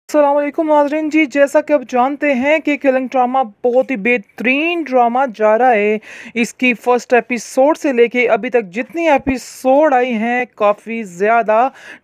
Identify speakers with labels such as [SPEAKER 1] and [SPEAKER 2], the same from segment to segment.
[SPEAKER 1] अस्सलामुअलैकुम नाज़रीन जी, जैसा कि आप जानते हैं कि कलंक ड्रामा बहुत ही बेहतरीन ड्रामा जा रहा है। इसकी फर्स्ट एपिसोड से लेके अभी तक जितनी एपिसोड आई हैं काफ़ी ज़्यादा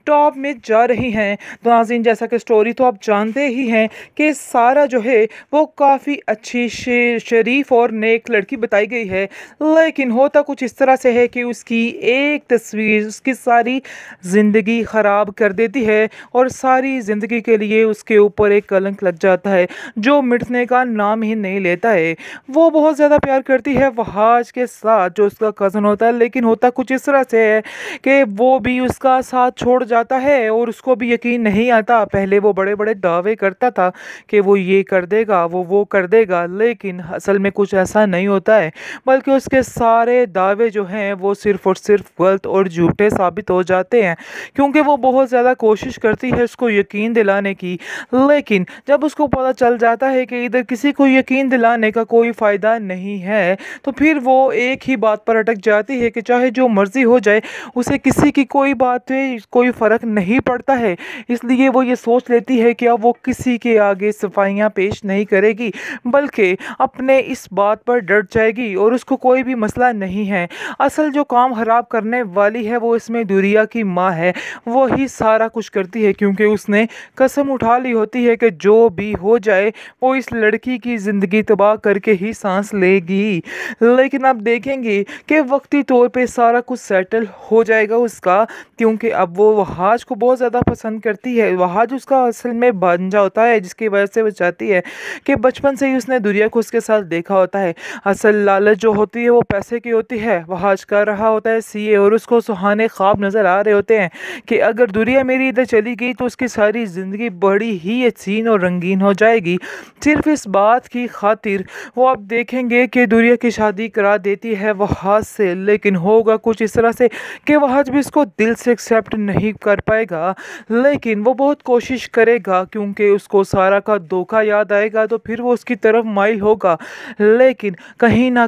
[SPEAKER 1] टॉप में जा रही हैं। तो नाज़रीन, जैसा कि स्टोरी तो आप जानते ही हैं कि सारा जो है वो काफ़ी अच्छी शरीफ और नेक लड़की बताई गई है, लेकिन होता कुछ इस तरह से है कि उसकी एक तस्वीर उसकी सारी ज़िंदगी ख़राब कर देती है और सारी ज़िंदगी के लिए उसके ऊपर एक कलंक लग जाता है जो मिटने का नाम ही नहीं लेता है। वो बहुत ज़्यादा प्यार करती है वहाज के साथ जो उसका कज़न होता है, लेकिन होता कुछ इस तरह से है कि वो भी उसका साथ छोड़ जाता है और उसको भी यकीन नहीं आता। पहले वो बड़े बड़े दावे करता था कि वो ये कर देगा, वो कर देगा, लेकिन असल में कुछ ऐसा नहीं होता है, बल्कि उसके सारे दावे जो हैं वो सिर्फ़ और सिर्फ गलत और झूठे साबित हो जाते हैं, क्योंकि वो बहुत ज़्यादा कोशिश करती है उसको यकीन दिलाने की। लेकिन जब उसको पता चल जाता है कि इधर किसी को यकीन दिलाने का कोई फ़ायदा नहीं है, तो फिर वो एक ही बात पर अटक जाती है कि चाहे जो मर्ज़ी हो जाए, उसे किसी की कोई बात में कोई फ़र्क नहीं पड़ता है। इसलिए वो ये सोच लेती है कि अब वो किसी के आगे सफाइयाँ पेश नहीं करेगी, बल्कि अपने इस बात पर डट जाएगी और उसको कोई भी मसला नहीं है। असल जो काम ख़राब करने वाली है वो इसमें दुरिया की माँ है। वो ही सारा कुछ करती है, क्योंकि उसने कसम उठा ली होती है कि जो भी हो जाए वो इस लड़की की ज़िंदगी तबाह करके ही सांस लेगी। लेकिन आप देखेंगे कि वक्ती तौर पे सारा कुछ सेटल हो जाएगा उसका, क्योंकि अब वो वहाज को बहुत ज़्यादा पसंद करती है। वहाज उसका असल में भांजा होता है, जिसकी वजह से वो चाहती है कि बचपन से ही उसने दुरिया को उसके साथ देखा होता है। असल लालच जो होती है वो पैसे की होती है। वहाज कर रहा होता है सीए और उसको सुहाने ख्वाब नज़र आ रहे होते हैं कि अगर दुरिया मेरी इधर चली गई तो उसकी सारी ज़िंदगी बड़ी ही हसीन और रंगीन हो जाएगी। सिर्फ इस बात की खातिर वो अब देखेंगे कि दुरिया की शादी करा देती है वहाज से, लेकिन होगा कुछ इस तरह से कि वहाज भी इसको दिल से एक्सेप्ट नहीं कर पाएगा। लेकिन वो बहुत कोशिश करेगा, क्योंकि उसको सारा का धोखा याद आएगा तो फिर वो उसकी तरफ माइल होगा, लेकिन कहीं ना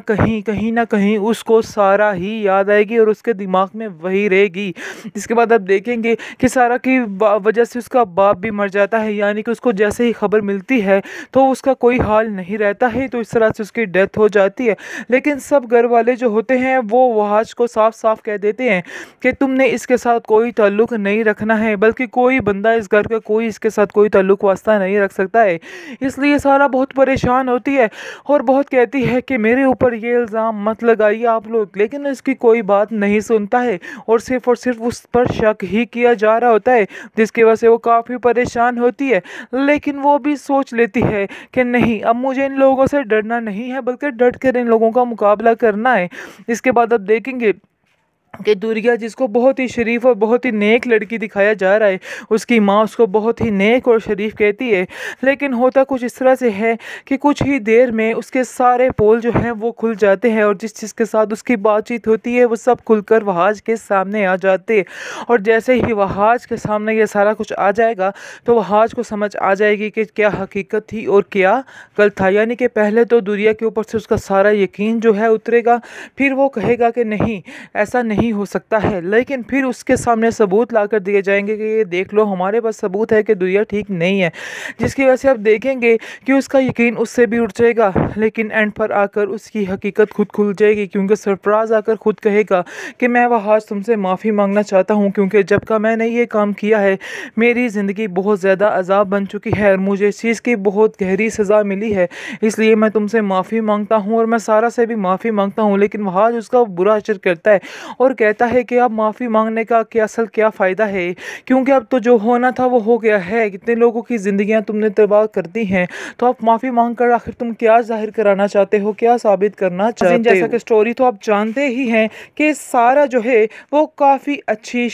[SPEAKER 1] कहीं उसको सारा ही याद आएगी और उसके दिमाग में वही रहेगी। इसके बाद आप देखेंगे कि सारा की वजह से उसका बाप भी मर जाता है, यानी कि उसको जैसे ही खबर मिलती है तो उसका कोई हाल नहीं रहता है, तो इस तरह से उसकी डेथ हो जाती है। लेकिन सब घर वाले जो होते हैं वो वहाज को साफ साफ कह देते हैं कि तुमने इसके साथ कोई ताल्लुक नहीं रखना है, बल्कि कोई बंदा इस घर का कोई इसके साथ कोई ताल्लुक वास्ता नहीं रख सकता है। इसलिए सारा बहुत परेशान होती है और बहुत कहती है कि मेरे ऊपर ये इल्ज़ाम मत लगाइए आप लोग, लेकिन इसकी कोई बात नहीं सुनता है और सिर्फ उस पर शक ही किया जा रहा होता है, जिसकी वजह से वो काफ़ी परेशान होती है। लेकिन वो भी सोच लेती है कि नहीं, अब मुझे इन लोगों से डरना नहीं है, बल्कि डट कर इन लोगों का मुकाबला करना है। इसके बाद अब देखेंगे कि दुर्गा, जिसको बहुत ही शरीफ और बहुत ही नेक लड़की दिखाया जा रहा है, उसकी माँ उसको बहुत ही नेक और शरीफ कहती है। लेकिन होता कुछ इस तरह से है कि कुछ ही देर में उसके सारे पोल जो हैं वो खुल जाते हैं और जिस चीज़ के साथ उसकी बातचीत होती है वो सब खुलकर वहाज के सामने आ जाते हैं। और जैसे ही वहाज के सामने ये सारा कुछ आ जाएगा तो वहाज को समझ आ जाएगी कि क्या हकीकत थी और क्या गलत था। यानी कि पहले तो दुनिया के ऊपर से उसका सारा यकीन जो है उतरेगा, फिर वो कहेगा कि नहीं, ऐसा नहीं हो सकता है, लेकिन फिर उसके सामने सबूत लाकर दिए जाएंगे कि ये देख लो, हमारे पास सबूत है कि दुनिया ठीक नहीं है, जिसकी वजह से आप देखेंगे कि उसका यकीन उससे भी उठ जाएगा। लेकिन एंड पर आकर उसकी हकीकत खुद खुल जाएगी, क्योंकि सरफराज आकर खुद कहेगा कि मैं वहाज तुमसे माफ़ी मांगना चाहता हूँ, क्योंकि जब का मैंने ये काम किया है मेरी ज़िंदगी बहुत ज़्यादा अजाब बन चुकी है और मुझे इस चीज़ की बहुत गहरी सज़ा मिली है, इसलिए मैं तुमसे माफ़ी मांगता हूँ और मैं सारा से भी माफ़ी मांगता हूँ। लेकिन वहाज उसका बुरा असर करता है और कहता है कि अब माफ़ी मांगने का क्या असल क्या फ़ायदा है, क्योंकि अब तो जो होना था वो हो गया है। कितने लोगों की ज़िंदगियां तुमने तबाह कर दी हैं, तो अब माफ़ी मांग कर आखिर तुम क्या जाहिर कराना चाहते हो, क्या साबित करना चाहते हो। जैसा कि स्टोरी तो आप जानते ही हैं कि सारा जो है वो काफ़ी अच्छी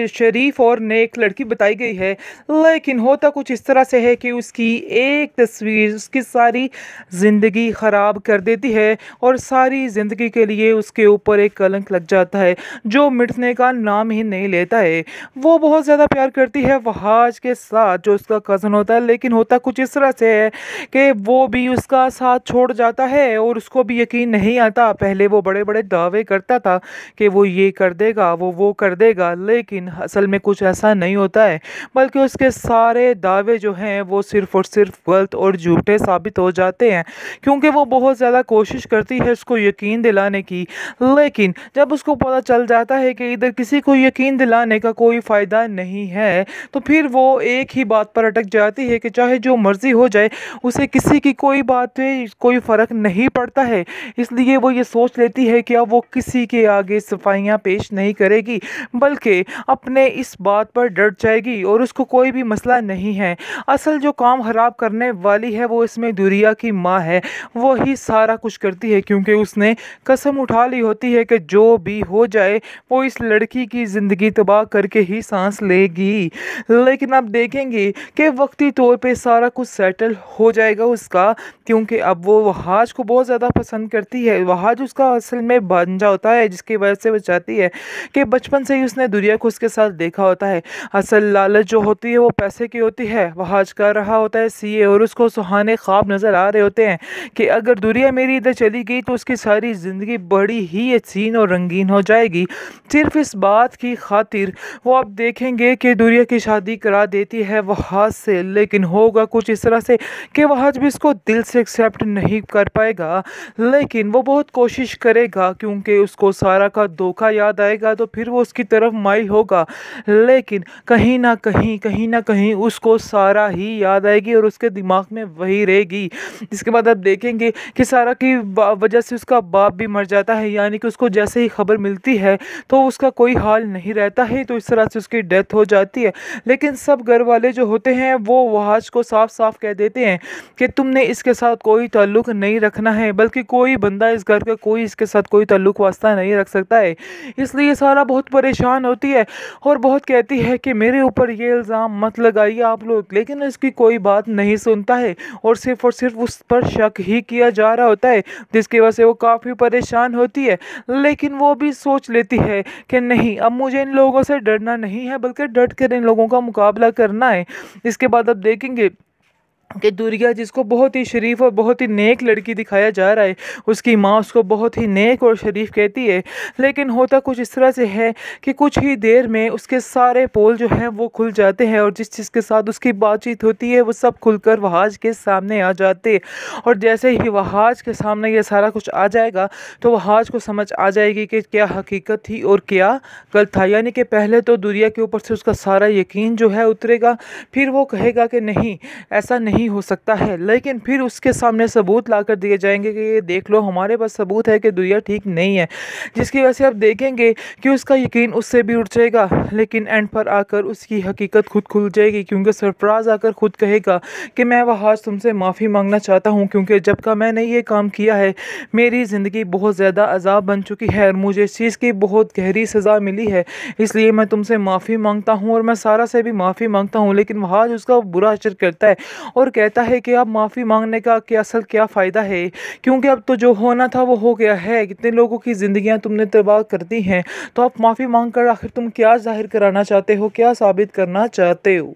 [SPEAKER 1] शरीफ और नेक लड़की बताई गई है, लेकिन होता कुछ इस तरह से है कि उसकी एक तस्वीर उसकी सारी ज़िंदगी ख़राब कर देती है और सारी ज़िंदगी के लिए उसके ऊपर एक कलंक लग जाता है। जो मिटने का नाम ही नहीं लेता है। वो बहुत ज़्यादा प्यार करती है वहाज के साथ जो उसका कज़न होता है, लेकिन होता कुछ इस तरह से है कि वो भी उसका साथ छोड़ जाता है और उसको भी यकीन नहीं आता। पहले वो बड़े बड़े दावे करता था कि वो ये कर देगा, वो कर देगा, लेकिन असल में कुछ ऐसा नहीं होता है, बल्कि उसके सारे दावे जो हैं वो सिर्फ़ और सिर्फ गलत और झूठे साबित हो जाते हैं, क्योंकि वो बहुत ज़्यादा कोशिश करती है उसको यकीन दिलाने की। लेकिन जब उसको पता चल जाता है कि इधर किसी को यकीन दिलाने का कोई फ़ायदा नहीं है, तो फिर वो एक ही बात पर अटक जाती है कि चाहे जो मर्ज़ी हो जाए, उसे किसी की कोई बात पे कोई फ़र्क नहीं पड़ता है। इसलिए वो ये सोच लेती है कि अब वो किसी के आगे सफाइयाँ पेश नहीं करेगी, बल्कि अपने इस बात पर डट जाएगी और उसको कोई भी मसला नहीं है। असल जो काम ख़राब करने वाली है वो इसमें दुरिया की माँ है। वो ही सारा कुछ करती है, क्योंकि उसने कसम उठा ली होती है कि जो भी हो जाए वो इस लड़की की ज़िंदगी तबाह करके ही सांस लेगी। लेकिन अब देखेंगे कि वक्ती तौर पे सारा कुछ सेटल हो जाएगा उसका, क्योंकि अब वो वहाज को बहुत ज़्यादा पसंद करती है। वहाज उसका असल में भांजा होता है, जिसकी वजह से वो चाहती है कि बचपन से ही उसने दुरिया को उसके साथ देखा होता है। असल लालच जो होती है वो पैसे की होती है। वहाज कर रहा होता है सीए और उसको सुहाने ख्वाब नज़र आ रहे होते हैं कि अगर दुरिया मेरी इधर चली गई तो उसकी सारी ज़िंदगी बड़ी ही हसीन और रंगीन हो जाएगी। सिर्फ इस बात की खातिर वो अब देखेंगे कि दुरिया की शादी करा देती है वहाज से, लेकिन होगा कुछ इस तरह से कि वहाज भी इसको दिल से एक्सेप्ट नहीं कर पाएगा। लेकिन वो बहुत कोशिश करेगा, क्योंकि उसको सारा का धोखा याद आएगा तो फिर वो उसकी तरफ माइल होगा, लेकिन कहीं ना कहीं उसको सारा ही याद आएगी और उसके दिमाग में वही रहेगी। इसके बाद आप देखेंगे कि सारा की वजह से उसका बाप भी मर जाता है, यानी कि उसको जैसे ही खबर मिलती है तो उसका कोई हाल नहीं रहता है, तो इस तरह से उसकी डेथ हो जाती है। लेकिन सब घर वाले जो होते हैं वो वहाज को साफ साफ कह देते हैं कि तुमने इसके साथ कोई ताल्लुक़ नहीं रखना है, बल्कि कोई बंदा इस घर का कोई इसके साथ कोई ताल्लुक़ वास्ता नहीं रख सकता है। इसलिए सारा बहुत परेशान होती है और बहुत कहती है कि मेरे ऊपर ये इल्ज़ाम मत लगाइए आप लोग, लेकिन इसकी कोई बात नहीं सुनता है और सिर्फ उस पर शक ही किया जा रहा होता है, जिसकी वजह से वो काफ़ी परेशान होती है। लेकिन वो भी सोच लेती है कि नहीं, अब मुझे इन लोगों से डरना नहीं है, बल्कि डट कर इन लोगों का मुकाबला करना है। इसके बाद अब देखेंगे कि दुर्गा, जिसको बहुत ही शरीफ और बहुत ही नेक लड़की दिखाया जा रहा है, उसकी माँ उसको बहुत ही नेक और शरीफ कहती है। लेकिन होता कुछ इस तरह से है कि कुछ ही देर में उसके सारे पोल जो हैं वो खुल जाते हैं और जिस चीज़ के साथ उसकी बातचीत होती है वो सब खुलकर वहाज के सामने आ जाते हैं। और जैसे ही वहाज के सामने ये सारा कुछ आ जाएगा तो वहाज को समझ आ जाएगी कि क्या हकीकत थी और क्या गलत था। यानी कि पहले तो दुनिया के ऊपर से उसका सारा यकीन जो है उतरेगा, फिर वो कहेगा कि नहीं, ऐसा नहीं हो सकता है, लेकिन फिर उसके सामने सबूत लाकर दिए जाएंगे कि ये देख लो, हमारे पास सबूत है कि दुनिया ठीक नहीं है, जिसकी वजह से आप देखेंगे कि उसका यकीन उससे भी उठ जाएगा। लेकिन एंड पर आकर उसकी हकीकत खुद खुल जाएगी, क्योंकि सरफराज आकर खुद कहेगा कि मैं वहाज तुमसे माफ़ी मांगना चाहता हूँ, क्योंकि जब का मैंने ये काम किया है मेरी ज़िंदगी बहुत ज़्यादा अजाब बन चुकी है और मुझे इस चीज़ की बहुत गहरी सज़ा मिली है, इसलिए मैं तुमसे माफ़ी मांगता हूँ और मैं सारा से भी माफ़ी मांगता हूँ। लेकिन वहाज उसका बुरा असर करता है और कहता है कि अब माफ़ी मांगने का क्या फ़ायदा है, क्योंकि अब तो जो होना था वो हो गया है। कितने लोगों की ज़िंदगियां तुमने तबाह कर दी हैं, तो आप माफ़ी मांग कर आखिर तुम क्या जाहिर कराना चाहते हो, क्या साबित करना चाहते हो।